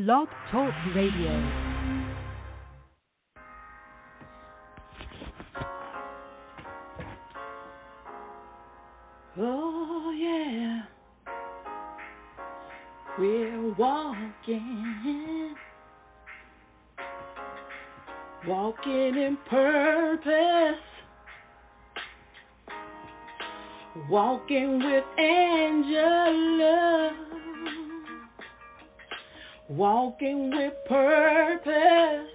Blog Talk Radio. Oh, yeah, we're walking in purpose, walking with Angela, walking with purpose.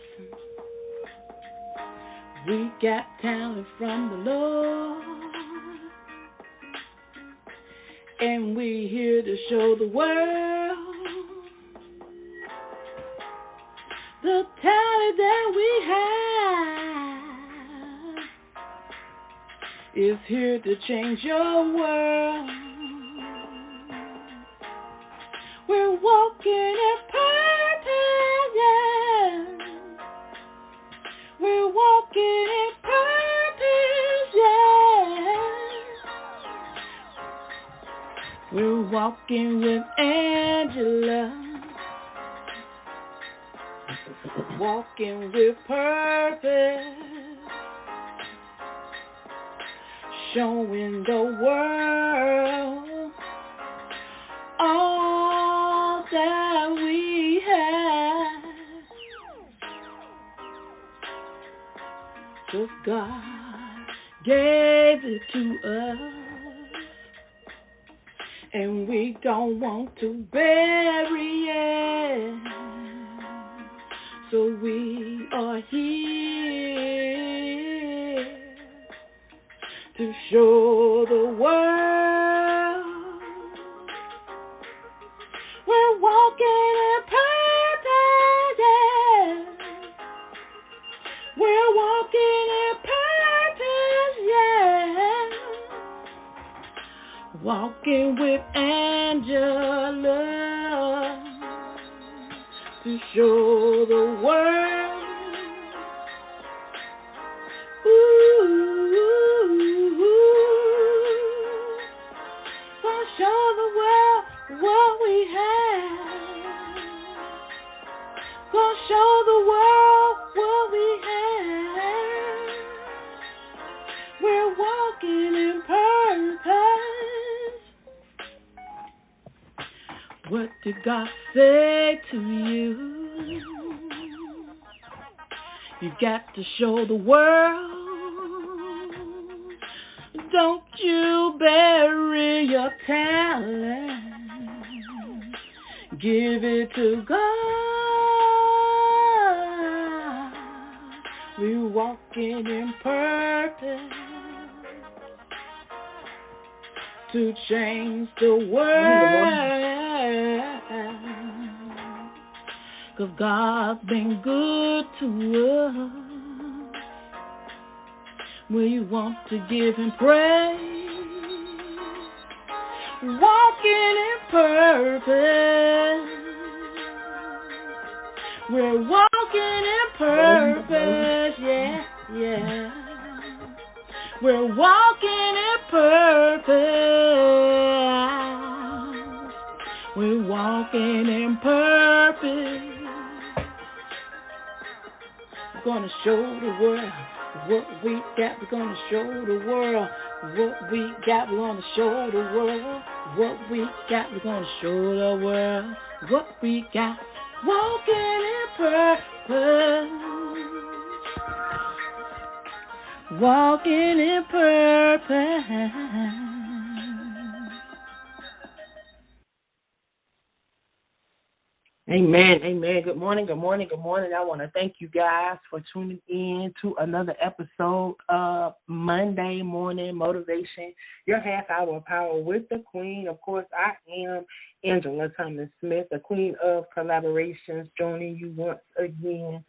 We got talent from the Lord, and we here to show the world the talent that we have is here to change your world. We're walking in purpose, yeah. We're walking in purpose, yeah. We're walking with Angela, walking with purpose, showing the world all that we have. 'Cause God gave it to us, and we don't want to bury it. So we are here to show the world we're walking in purpose, yeah. We're walking in purpose, yeah. Walking with Angela to show the world, gonna show the world what we have, gonna show the world what we have. We're walking in purpose. What did God say to you? You got to show the world. Don't you bury your talent. Give it to God. We're walking in purpose to change the world. 'Cause God's been good to us. We want to give Him praise. Walking in purpose. We're walking in purpose, yeah, yeah. We're walking in purpose. We're walking in purpose. We're gonna show the world what we got. We're gonna show the world what we got. We're gonna show the world what we got. We're gonna show the world what we got. Walking in purpose. Walking in purpose. Amen, amen. Good morning, good morning, good morning. I want to thank you guys for tuning in to another episode of Monday Morning Motivation, your half hour of power with the Queen. Of course, I am Angela Thomas Smith, the Queen of Collaborations, joining you once again.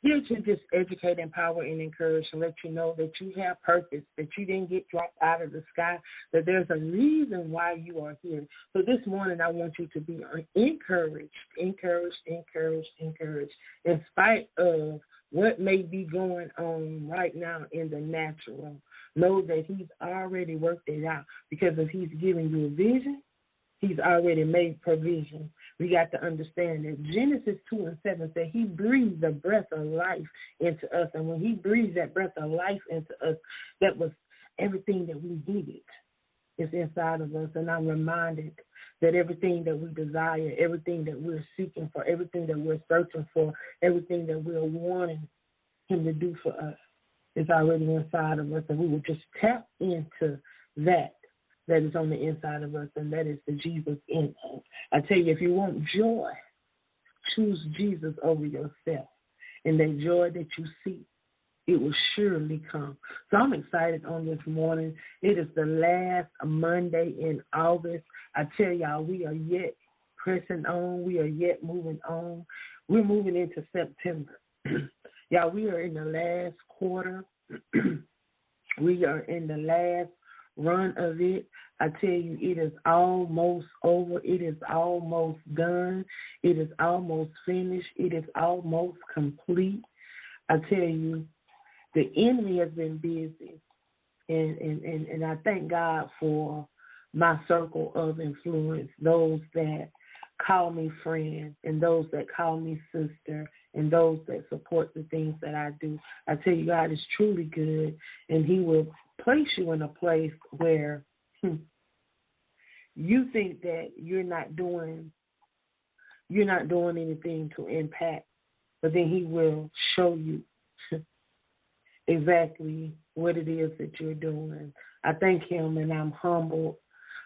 Here to just educate, empower, and encourage, and let you know that you have purpose, that you didn't get dropped out of the sky, that there's a reason why you are here. So this morning, I want you to be encouraged, in spite of what may be going on right now in the natural. Know that He's already worked it out, because if He's giving you a vision, He's already made provision We got to understand that Genesis 2:7 said he breathed the breath of life into us. And when he breathed that breath of life into us, that was everything that we needed is inside of us. And I'm reminded that everything that we desire, everything that we're seeking for, everything that we're searching for, everything that we're wanting him to do for us is already inside of us. And we will just tap into that is on the inside of us, and that is the Jesus in us. I tell you, if you want joy, choose Jesus over yourself. And that joy that you seek, it will surely come. So I'm excited on this morning. It is the last Monday in August. I tell y'all, we are yet pressing on. We are yet moving on. We're moving into September. Y'all, we are in the last quarter. We are in the last run of it. I tell you, it is almost over. It is almost done. It is almost finished. It is almost complete. I tell you, the enemy has been busy, and I thank God for my circle of influence, those that call me friend and those that call me sister and those that support the things that I do. I tell you, God is truly good, and he will place you in a place where you think that you're not doing anything to impact, but then he will show you exactly what it is that you're doing. I thank him, and I'm humbled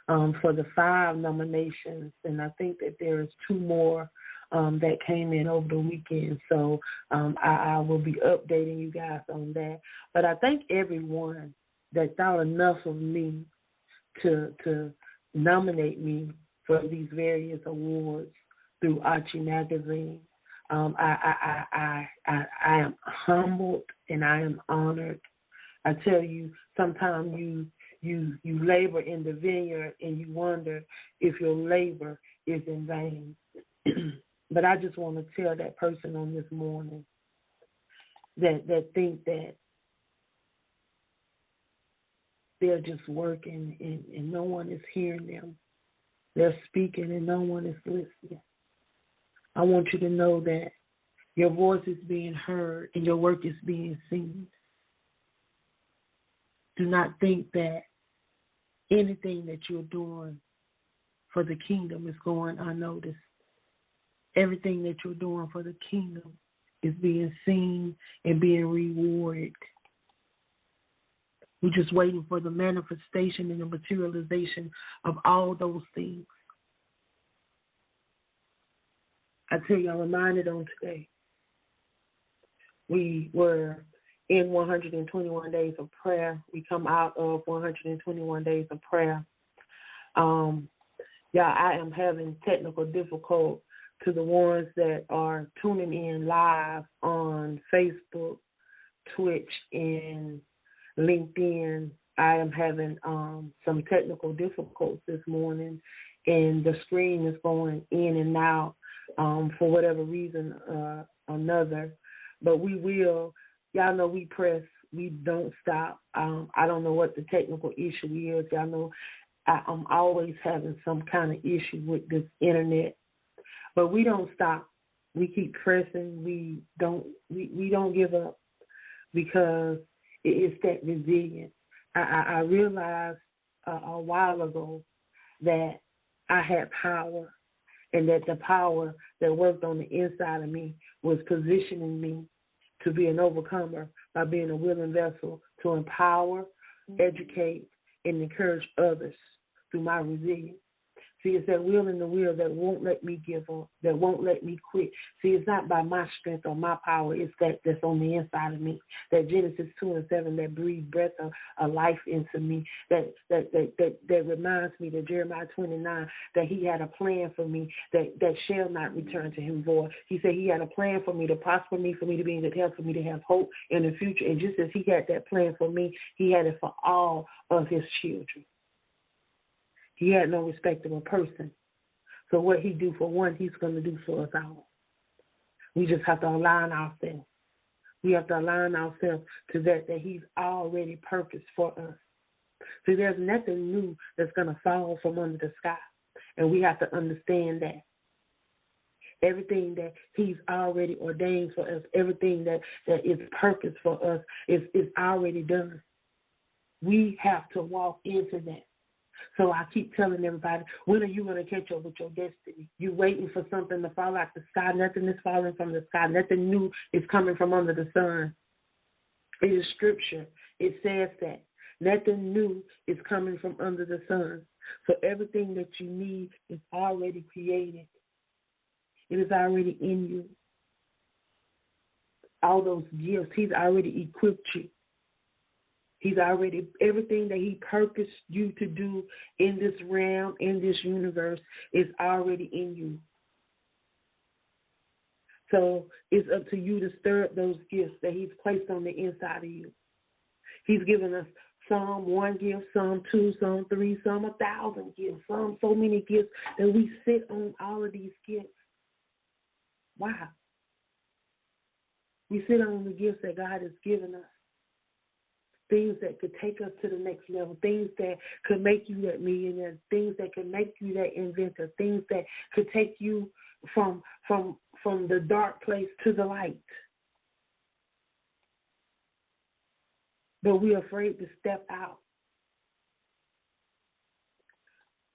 for the 5 nominations, and I think that there is 2 more that came in over the weekend. So I will be updating you guys on that. But I thank everyone that thought enough of me to nominate me for these various awards through Archie Magazine. I am humbled and I am honored. I tell you, sometimes you labor in the vineyard and you wonder if your labor is in vain. But I just want to tell that person on this morning that think that they're just working and no one is hearing them. They're speaking and no one is listening. I want you to know that your voice is being heard and your work is being seen. Do not think that anything that you're doing for the kingdom is going unnoticed. Everything that you're doing for the kingdom is being seen and being rewarded. We're just waiting for the manifestation and the materialization of all those things. I tell you, I'm reminded on today, we were in 121 days of prayer. We come out of 121 days of prayer. I am having technical difficulty to the ones that are tuning in live on Facebook, Twitch, and LinkedIn. I am having some technical difficulties this morning, and the screen is going in and out for whatever reason or another. But we will, y'all know we press, we don't stop. I don't know what the technical issue is. Y'all know I'm always having some kind of issue with this internet. But we don't stop. We keep pressing. We don't give up because it's that resilience. I realized a while ago that I had power, and that the power that worked on the inside of me was positioning me to be an overcomer by being a willing vessel to empower, educate, and encourage others through my resilience. See, it's that will and the will that won't let me give up, that won't let me quit. See, it's not by my strength or my power. It's that's on the inside of me. That Genesis 2:7 that breathed breath of life into me. That reminds me that Jeremiah 29 that he had a plan for me that shall not return to him void. He said he had a plan for me to prosper me, for me to be in good health, for me to have hope in the future. And just as he had that plan for me, he had it for all of his children. He had no respectable person. So what he do for one, he's going to do for us all. We just have to align ourselves. We have to align ourselves to that he's already purposed for us. See, there's nothing new that's going to fall from under the sky. And we have to understand that. everything that he's already ordained for us, everything that is purpose for us is already done. We have to walk into that. So I keep telling everybody, when are you going to catch up with your destiny? You're waiting for something to fall out the sky. Nothing is falling from the sky. Nothing new is coming from under the sun. It is scripture. It says that. Nothing new is coming from under the sun. So everything that you need is already created. It is already in you. All those gifts, he's already equipped you. He's already, everything that he purposed you to do in this realm, in this universe, is already in you. So it's up to you to stir up those gifts that he's placed on the inside of you. He's given us some 1 gift, some 2, some 3, some 1,000 gifts, some so many gifts that we sit on all of these gifts. Why? We sit on the gifts that God has given us. Things that could take us to the next level, things that could make you that millionaire, things that could make you that inventor, things that could take you from the dark place to the light. But we're afraid to step out.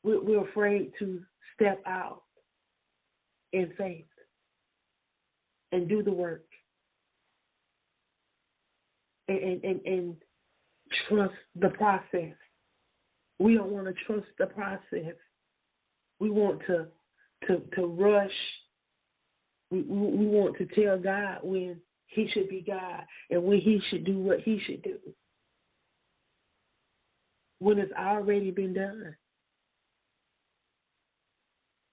We're afraid to step out in faith and do the work and trust the process. We don't want to trust the process. We want to rush. We want to tell God when he should be God and when he should do what he should do, when it's already been done.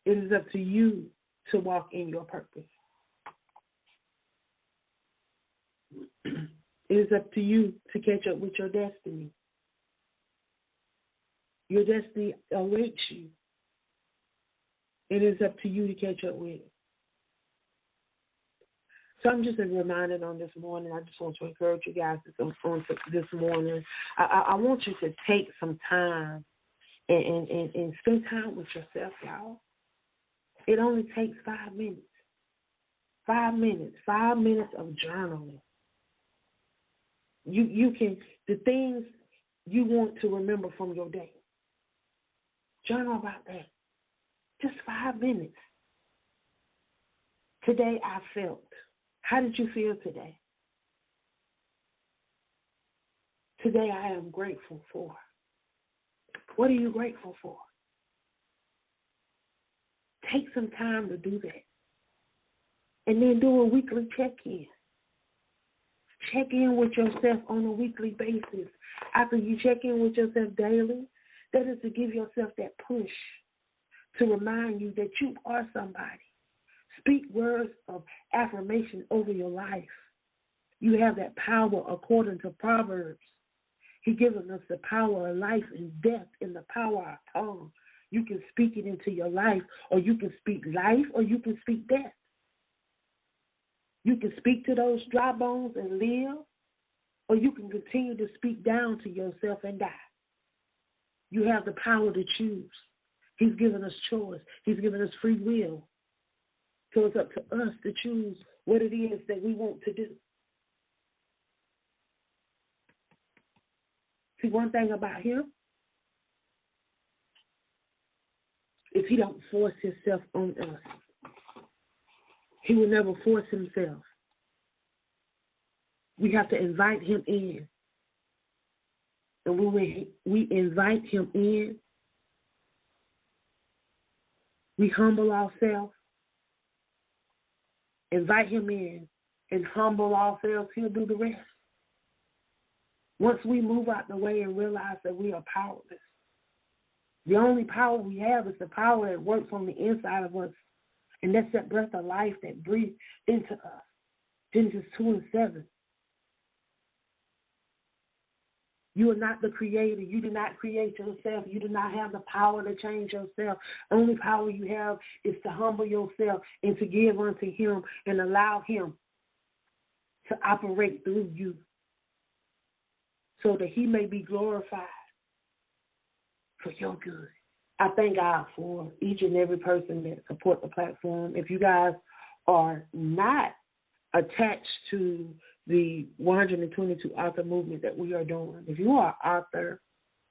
It is up to you to walk in your purpose. It is up to you to catch up with your destiny. Your destiny awaits you. It is up to you to catch up with it. So I'm just reminded on this morning, I just want to encourage you guys on this morning. I want you to take some time and spend time with yourself, y'all. It only takes 5 minutes. 5 minutes. 5 minutes of journaling. You can, the things you want to remember from your day. Journal about that. Just 5 minutes. Today I felt. How did you feel today? Today I am grateful for. What are you grateful for? Take some time to do that. And then do a weekly check-in. Check in with yourself on a weekly basis. After you check in with yourself daily, that is to give yourself that push to remind you that you are somebody. Speak words of affirmation over your life. You have that power according to Proverbs. He's given us the power of life and death in the power of our tongue. You can speak it into your life, or you can speak life, or you can speak death. You can speak to those dry bones and live, or you can continue to speak down to yourself and die. You have the power to choose. He's given us choice. He's given us free will. So it's up to us to choose what it is that we want to do. See, one thing about him is he don't force himself on us. He will never force himself. We have to invite him in. And when we invite him in, we humble ourselves, invite him in, and humble ourselves. He'll do the rest. Once we move out the way and realize that we are powerless, the only power we have is the power that works on the inside of us. And that's that breath of life that breathes into us. Genesis 2:7. You are not the creator. You do not create yourself. You do not have the power to change yourself. Only power you have is to humble yourself and to give unto him and allow him to operate through you so that he may be glorified for your good. I thank God for each and every person that support the platform. If you guys are not attached to the 122 author movement that we are doing, if you are an author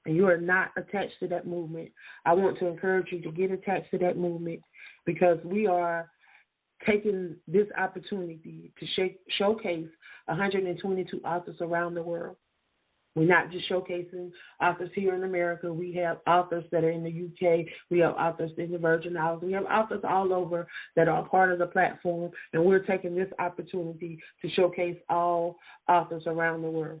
and you are not attached to that movement, I want to encourage you to get attached to that movement, because we are taking this opportunity to showcase 122 authors around the world. We're not just showcasing authors here in America. We have authors that are in the UK. We have authors in the Virgin Islands. We have authors all over that are part of the platform, and we're taking this opportunity to showcase all authors around the world.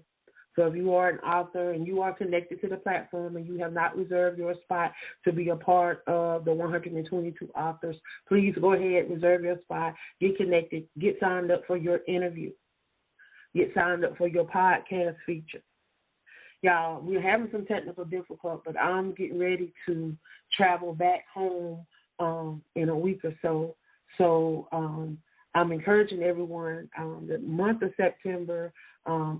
So if you are an author and you are connected to the platform and you have not reserved your spot to be a part of the 122 authors, please go ahead, reserve your spot, get connected, get signed up for your interview, get signed up for your podcast feature. Y'all, we're having some technical difficulties, but I'm getting ready to travel back home in a week or so. So I'm encouraging everyone, the month of September,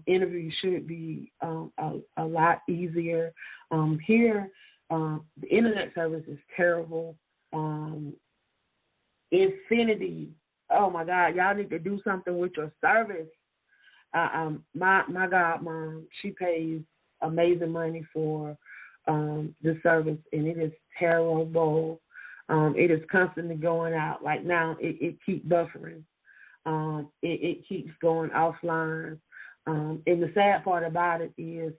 interviews should be a lot easier. Here, the internet service is terrible. Infinity, oh my God, y'all need to do something with your service. My godmom, she pays amazing money for the service, and it is terrible. It is constantly going out. Like now, it keeps buffering. It keeps going offline. And the sad part about it is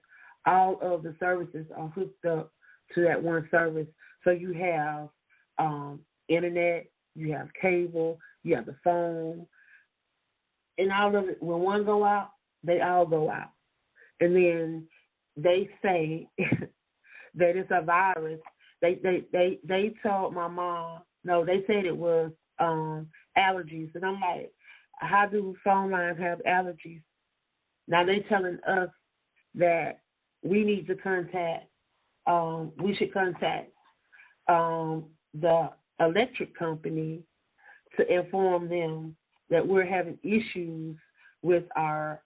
all of the services are hooked up to that one service. So you have internet, you have cable, you have the phone, and all of it. When one go out, they all go out. And then they say that it's a virus. They told my mom, no, they said it was allergies. And I'm like, how do phone lines have allergies? Now they're telling us that we need to contact, we should contact the electric company to inform them that we're having issues with our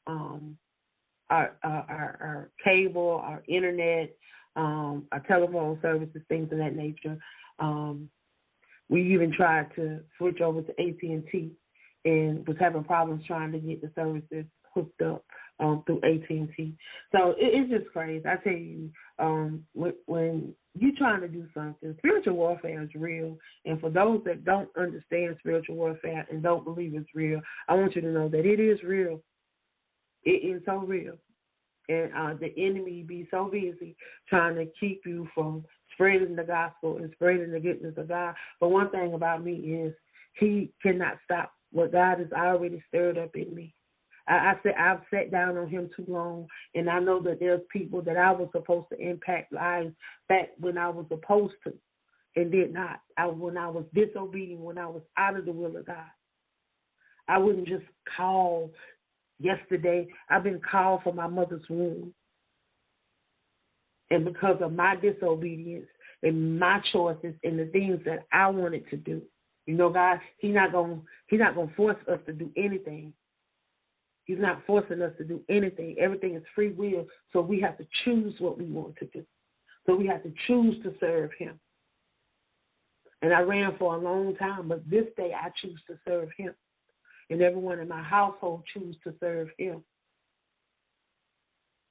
cable, our internet, our telephone services, things of that nature. We even tried to switch over to AT&T and was having problems trying to get the services hooked up through AT&T. So it's just crazy. I tell you, when you're trying to do something, spiritual warfare is real. And for those that don't understand spiritual warfare and don't believe it's real, I want you to know that it is real. It is so real. And the enemy be so busy trying to keep you from spreading the gospel and spreading the goodness of God. But one thing about me is he cannot stop what God has already stirred up in me. I've sat down on him too long, and I know that there's people that I was supposed to impact lives back when I was supposed to and did not. When I was disobedient, when I was out of the will of God. I wouldn't just call. Yesterday, I've been called from my mother's womb. And because of my disobedience and my choices and the things that I wanted to do, you know, God, He's not gonna force us to do anything. He's not forcing us to do anything. Everything is free will, so we have to choose what we want to do. So we have to choose to serve Him. And I ran for a long time, but this day I choose to serve Him. And everyone in my household choose to serve Him.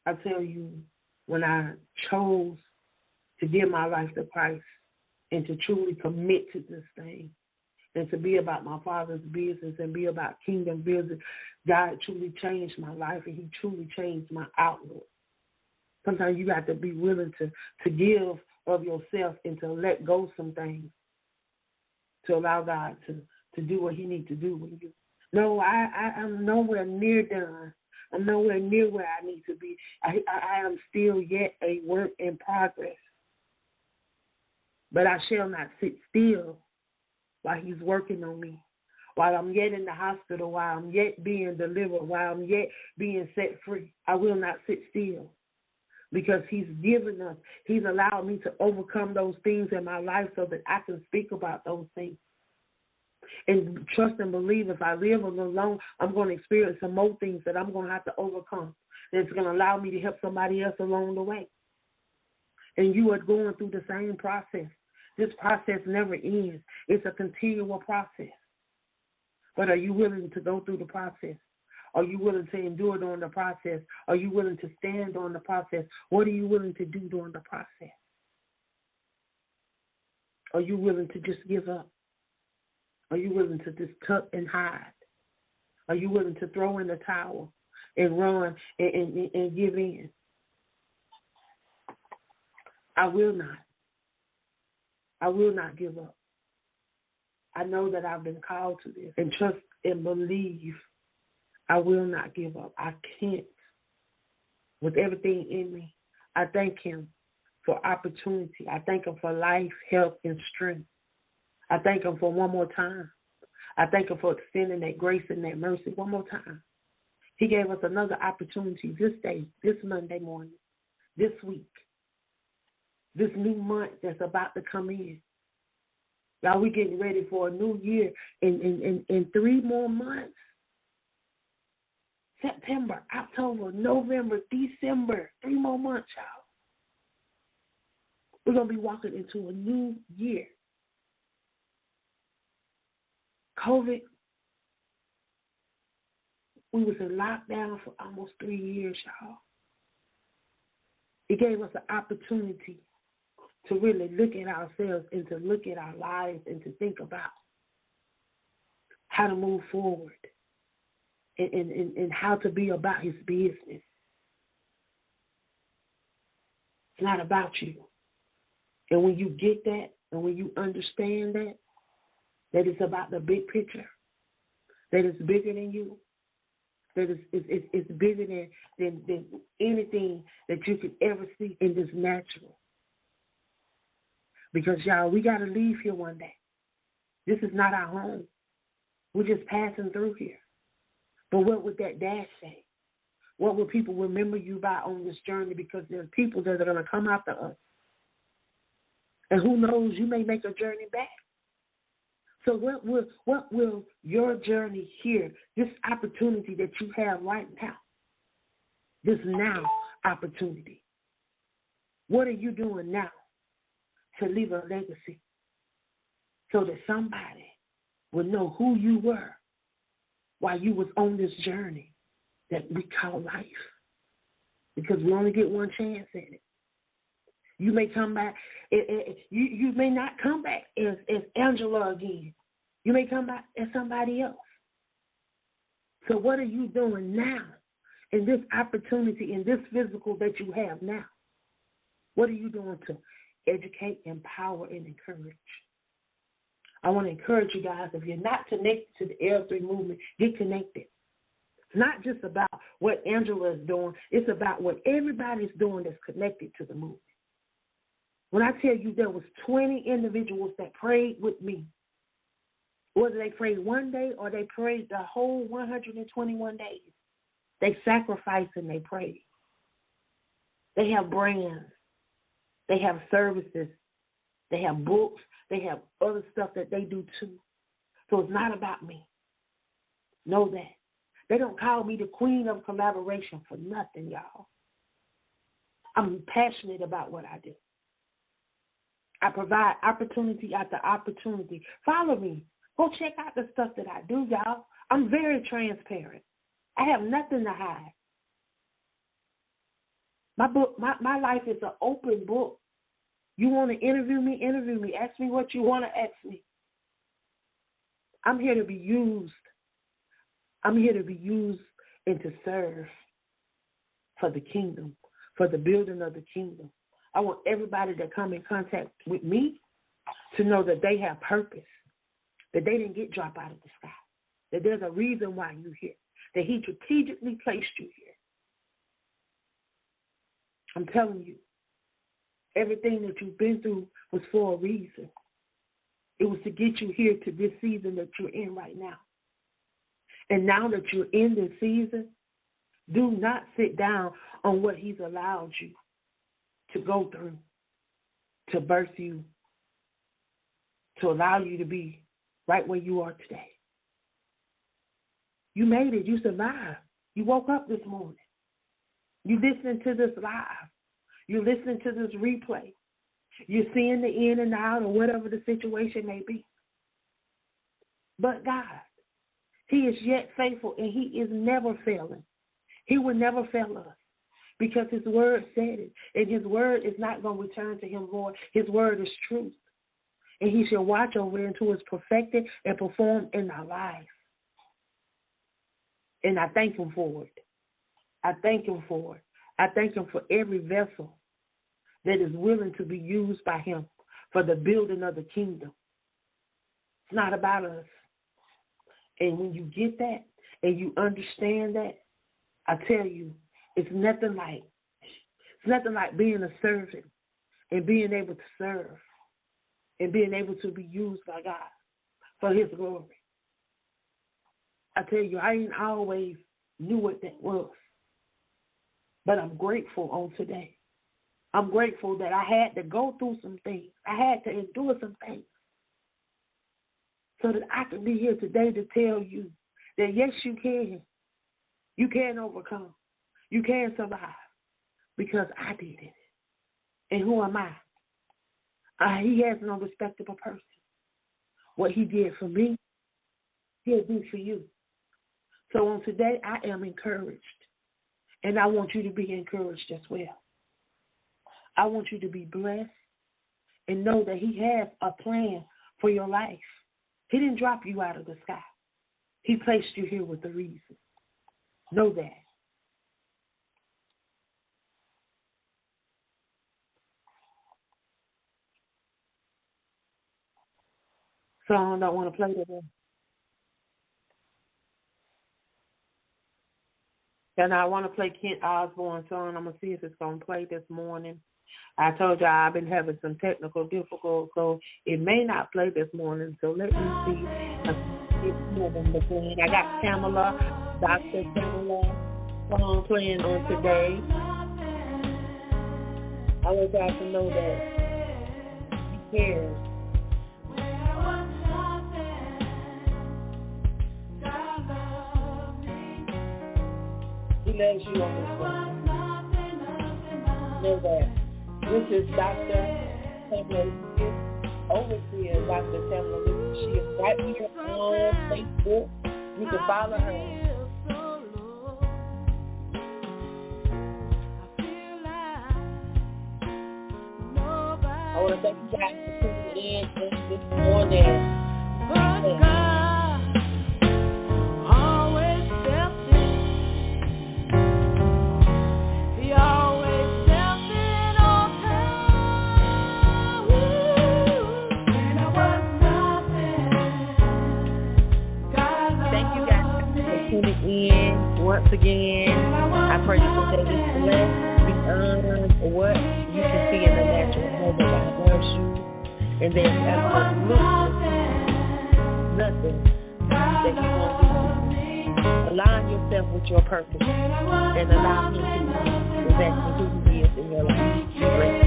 I tell you, when I chose to give my life to Christ and to truly commit to this thing and to be about my Father's business and be about kingdom business, God truly changed my life, and He truly changed my outlook. Sometimes you got to be willing to give of yourself and to let go some things to allow God to do what He needs to do with you. No, I'm nowhere near done. I'm nowhere near where I need to be. I am still yet a work in progress. But I shall not sit still while He's working on me, while I'm yet in the hospital, while I'm yet being delivered, while I'm yet being set free. I will not sit still, because He's given us, He's allowed me to overcome those things in my life so that I can speak about those things. And trust and believe if I live alone, I'm going to experience some more things that I'm going to have to overcome. That's going to allow me to help somebody else along the way. And you are going through the same process. This process never ends. It's a continual process. But are you willing to go through the process? Are you willing to endure during the process? Are you willing to stand during the process? What are you willing to do during the process? Are you willing to just give up? Are you willing to just tuck and hide? Are you willing to throw in the towel and run and give in? I will not. I will not give up. I know that I've been called to this, and trust and believe I will not give up. I can't. With everything in me, I thank him for opportunity. I thank him for life, health, and strength. I thank him for one more time. I thank him for extending that grace and that mercy one more time. He gave us another opportunity this day, this Monday morning, this week, this new month that's about to come in. Y'all, we getting ready for a new year in 3 more months. September, October, November, December, 3 more months, y'all. We're going to be walking into a new year. COVID, we was in lockdown for almost 3 years, y'all. It gave us an opportunity to really look at ourselves and to look at our lives and to think about how to move forward and how to be about his business. It's not about you. And when you get that and when you understand that it's about the big picture, that it's bigger than you, that it's bigger than anything that you could ever see in this natural. Because, y'all, we got to leave here one day. This is not our home. We're just passing through here. But what would that dash say? What will people remember you by on this journey? Because there are people that are going to come after us. And who knows, you may make a journey back. So what will your journey here, this opportunity that you have right now, this now opportunity, what are you doing now to leave a legacy so that somebody will know who you were while you was on this journey that we call life? Because we only get one chance at it. You may come back, you may not come back as Angela again. You may come back as somebody else. So what are you doing now in this opportunity, in this physical that you have now? What are you doing to educate, empower, and encourage? I want to encourage you guys, if you're not connected to the L3 movement, get connected. It's not just about what Angela is doing. It's about what everybody's doing that's connected to the movement. When I tell you there was 20 individuals that prayed with me, whether they prayed one day or they prayed the whole 121 days, they sacrificed and they prayed. They have brands. They have services. They have books. They have other stuff that they do too. So it's not about me. Know that. They don't call me the queen of collaboration for nothing, y'all. I'm passionate about what I do. I provide opportunity after opportunity. Follow me. Go check out the stuff that I do, y'all. I'm very transparent. I have nothing to hide. My book, my life is an open book. You want to interview me? Interview me. Ask me what you want to ask me. I'm here to be used. I'm here to be used and to serve for the kingdom, for the building of the kingdom. I want everybody that come in contact with me to know that they have purpose, that they didn't get dropped out of the sky, that there's a reason why you're here, that he strategically placed you here. I'm telling you, everything that you've been through was for a reason. It was to get you here to this season that you're in right now. And now that you're in this season, do not sit down on what he's allowed you to go through, to birth you, to allow you to be right where you are today. You made it. You survived. You woke up this morning. You listening to this live. You listening to this replay. You're seeing the in and out or whatever the situation may be. But God, He is yet faithful, and He is never failing. He will never fail us because His word said it, and His word is not going to return to Him void. His word is truth, and He shall watch over it until it's perfected and performed in our lives. And I thank Him for it. I thank Him for it. I thank Him for every vessel that is willing to be used by Him for the building of the kingdom. It's not about us. And when you get that and you understand that, I tell you, it's nothing like being a servant and being able to serve and being able to be used by God for His glory. I tell you, I ain't always knew what that was. But I'm grateful on today. I'm grateful that I had to go through some things. I had to endure some things so that I can be here today to tell you that, yes, you can. You can overcome. You can survive because I did it. And who am I? He has no respectable person. What He did for me, He'll do for you. So on today, I am encouraged. And I want you to be encouraged as well. I want you to be blessed and know that He has a plan for your life. He didn't drop you out of the sky. He placed you here with a reason. Know that. Song I don't want to play today. And I want to play Kent Osborne's song. I'm going to see if it's going to play this morning. I told you I've been having some technical difficulties, so it may not play this morning. So let me see if it's moving between. I got Pamela, Dr. Pamela song playing on today. I want y'all to know that He cares. He loves you on this one. Know that. This is Dr. Pamela, overseer Dr. Pamela. She is right here on Facebook. You can follow her. I want to thank you guys for tuning in this morning. Once again, I pray you today is blessed beyond what you can see in the natural. Know that God loves you, and there's absolutely nothing that He won't do. Align yourself with your purpose and allow Him to be exactly who He is in your life. Be blessed.